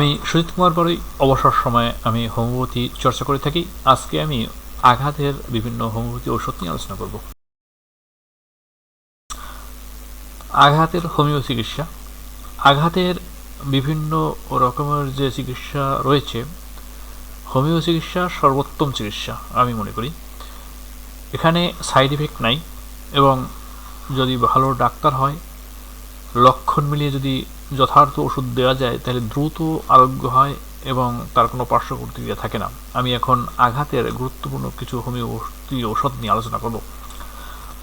আমি সুজিত কুমার বড়ুই। অবসর সময়ে আমি হোমিওপ্যাথি চর্চা করে থাকি। আজকে আমি আঘাতের বিভিন্ন হোমিওপ্যাথি ঔষধ নিয়ে আলোচনা করব। আঘাতের হোমিও চিকিৎসা। আঘাতের বিভিন্ন রকমের যে চিকিৎসা রয়েছে, হোমিও চিকিৎসা সর্বোত্তম চিকিৎসা আমি মনে করি। এখানে সাইড এফেক্ট নাই এবং যদি ভালো ডাক্তার হয়, লক্ষণ মিলিয়ে যদি যথার্থ ওষুধ দেওয়া যায়, তাহলে দ্রুত আরোগ্য হয় এবং তার কোনো পার্শ্ব প্রতিক্রিয়া থাকে না। আমি এখন আঘাতের গুরুত্বপূর্ণ কিছু হোমিওপ্যাথি ঔষধ নিয়ে আলোচনা করব।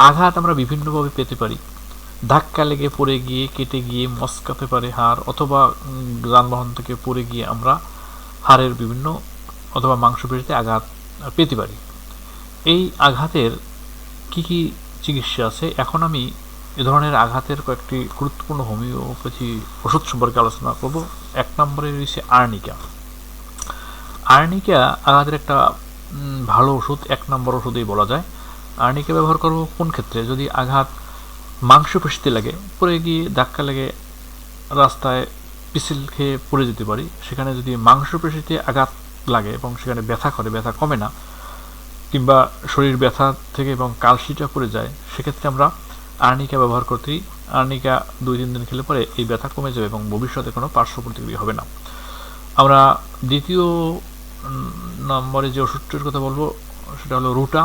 আঘাত আমরা বিভিন্নভাবে পেতে পারি। ধাক্কা লেগে পড়ে গিয়ে, কেটে গিয়ে মচকাতে পারে হাড়, অথবা যানবাহন থেকে পড়ে গিয়ে আমরা হাড়ের বিভিন্ন অথবা মাংসপেশিতে আঘাত পেতে পারি। এই আঘাতের কি কি চিকিৎসা আছে, এখন আমি এ ধরনের আঘাতের কয়েকটি গুরুত্বপূর্ণ হোমিওপ্যাথি ওষুধ সম্পর্কে আলোচনা করব। 1 নম্বরে রয়েছে আর্নিকা। আর্নিকা আঘাতের একটা ভালো ওষুধ, 1 নম্বর ওষুধেই বলা যায়। আর্নিকা ব্যবহার করব কোন ক্ষেত্রে? যদি আঘাত মাংসপেশিতে লাগে, পড়ে গিয়ে ধাক্কা লেগে রাস্তায় পিছিল খেয়ে পড়ে যেতে পারি, সেখানে যদি মাংসপেশিতে আঘাত লাগে এবং সেখানে ব্যথা করে, ব্যথা কমে না, কিংবা শরীর ব্যথা থেকে এবং কালশিটা পড়ে যায়, সেক্ষেত্রে আমরা আর্নিকা ব্যবহার করতেই। আর্নিকা 2-3 দিন খেলে পরে এই ব্যথা কমে যাবে এবং ভবিষ্যতে কোনো পার্শ্ব প্রতিক্রিয়া হবে না। আমরা দ্বিতীয় নম্বরে যে ওষুধটির কথা বলবো সেটা হলো রুটা।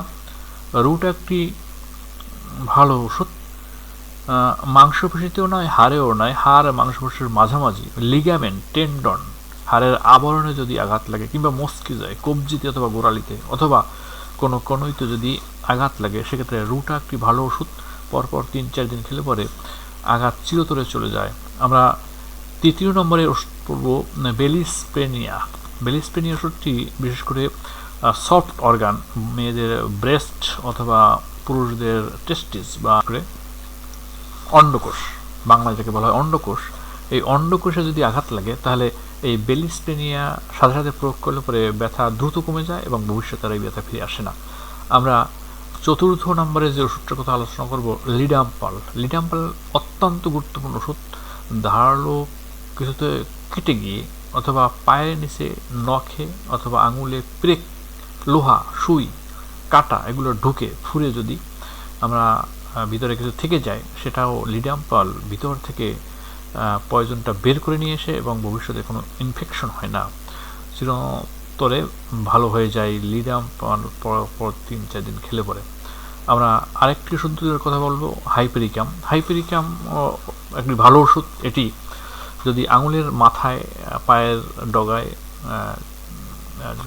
রুটা একটি ভালো ওষুধ। মাংসপেশিতেও নয়, হাড়েও নয়, হাড় মাংসপেশির মাঝামাঝি লিগামেন্ট, টেন্ডন, হাড়ের আবরণে যদি আঘাত লাগে, কিংবা মস্কে যায়, কবজিতে অথবা গোড়ালিতে, অথবা কোনো কনুইতে যদি আঘাত লাগে, সেক্ষেত্রে রুটা একটি ভালো ওষুধ। পরপর 3-4 দিন খেলে পরে আঘাত চিরতরে চলে যায়। আমরা তৃতীয় নম্বরে ওষুধ পড়ব বেলিস্পেনিয়া। বেলিস্পেনিয়া ওষুধটি বিশেষ করে সফট অর্গান, মেয়েদের ব্রেস্ট অথবা পুরুষদের টেস্টিস বা অন্ডকোষ, বাংলায় যাকে বলা হয় অন্ডকোষ, এই অন্ডকোষে যদি আঘাত লাগে, তাহলে এই বেলিস্পেনিয়া সাথে সাথে প্রয়োগ করলে পরে ব্যথা দ্রুত কমে যায় এবং ভবিষ্যতে আর এই ব্যথা ফিরে আসে না। আমরা চতুর্থ নম্বরে যে ওষুধটার কথা আলোচনা করব, লিডাম্পাল। লিডাম্পাল অত্যন্ত গুরুত্বপূর্ণ ওষুধ। ধারালো কিছুতে কেটে গিয়ে অথবা পায়ের নিচে নখে অথবা আঙুলে প্রেক, লোহা, সুই, কাটা এগুলো ঢুকে ফুরে যদি আমরা ভিতরে কিছু থেকে যায়, সেটাও লিডাম্পাল ভিতর থেকে পয়জনটা বের করে নিয়ে এসে এবং ভবিষ্যতে কোনো ইনফেকশন হয় না, চিরতরে ভালো হয়ে যায় লিডাম্পাল পর 3-4 দিন খেলে পরে। আমরা আরেকটি ওষুধের কথা বলবো, হাইপেরিকাম। হাইপেরিকাম একটি ভালো ওষুধ। এটি যদি আঙুলের মাথায়, পায়ের ডগায়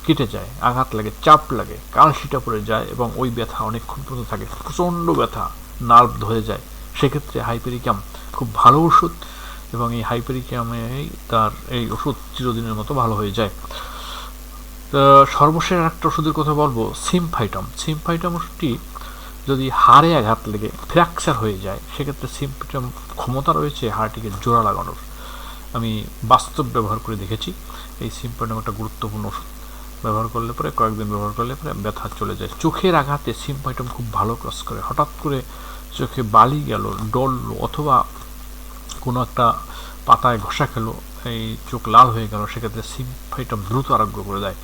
কেটে যায়, আঘাত লাগে, চাপ লাগে, কালশিটা পড়ে যায় এবং ওই ব্যথা অনেকক্ষণ পর্যন্ত থাকে, প্রচণ্ড ব্যথা, নার্ভ ধরে যায়, সেক্ষেত্রে হাইপেরিকাম খুব ভালো ওষুধ এবং এই হাইপেরিকামেই তার এই ওষুধ চিরদিনের মতো ভালো হয়ে যায়। তো সর্বশেষ একটা ওষুধের কথা বলবো, সিমফাইটম। সিমফাইটম ওষুধটি যদি হাড়ে আঘাত লেগে ফ্র্যাকচার হয়ে যায়, সেক্ষেত্রে সিমফাইটম ক্ষমতা রয়েছে হাড়টিকে জোড়া লাগানোর। আমি বাস্তব ব্যবহার করে দেখেছি। এই সিমফাইটম একটা গুরুত্বপূর্ণ ওষুধ। ব্যবহার করলে পরে, কয়েকদিন ব্যবহার করলে পরে ব্যথা চলে যায়। চোখের আঘাতে সিমফাইটম খুব ভালো কাজ করে। হঠাৎ করে চোখে বালি গেল, ডললো, অথবা কোনো একটা পাতায় ঘষা খেলো, এই চোখ লাল হয়ে গেল, সেক্ষেত্রে সিমফাইটম দ্রুত আরোগ্য করে দেয়।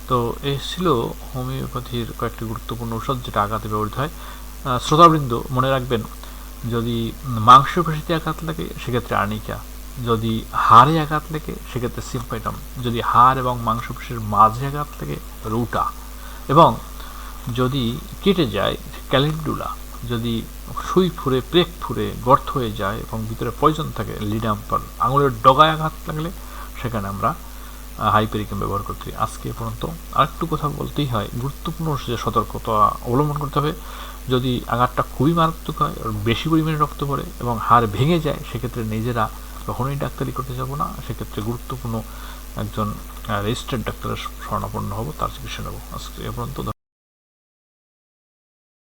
তো এই ছিল হোমিওপ্যাথির কয়েকটি গুরুত্বপূর্ণ ঔষধ যেটা আঘাতে ব্যবহৃত হয়। শ্রোতাবৃন্দ, মনে রাখবেন, যদি মাংসপেশিতে আঘাত লাগে সেক্ষেত্রে আর্নিকা, যদি হাড়ে আঘাত লাগে সেক্ষেত্রে সিমফাইটম, যদি হাড় এবং মাংসপেশির মাঝে আঘাত লাগে রুটা, এবং যদি কেটে যায় ক্যালিন্ডুলা, যদি সুই ফুরে, প্রেক ফুরে, গর্ত হয়ে যায় এবং ভিতরে পয়জন থাকে, লিডাম্পাল, আঙুলের ডগায় আঘাত লাগলে সেখানে আমরা হাইপেরিকাম ব্যবহার করতে। আজকে পর্যন্ত আরেকটু কথা বলতেই হয়, গুরুত্বপূর্ণ যে সতর্কতা অবলম্বন করতে হবে। যদি আঘাতটা খুবই মারাত্মক হয়, বেশি পরিমাণে রক্ত পড়ে এবং হাড় ভেঙে যায়, সেক্ষেত্রে নিজেরা কখনোই ডাক্তারি করতে যাব না। সেক্ষেত্রে গুরুত্বপূর্ণ একজন রেজিস্টার্ড ডাক্তারের শরণাপন্ন হব, তার চিকিৎসা নেব। আজকে এ পর্যন্ত।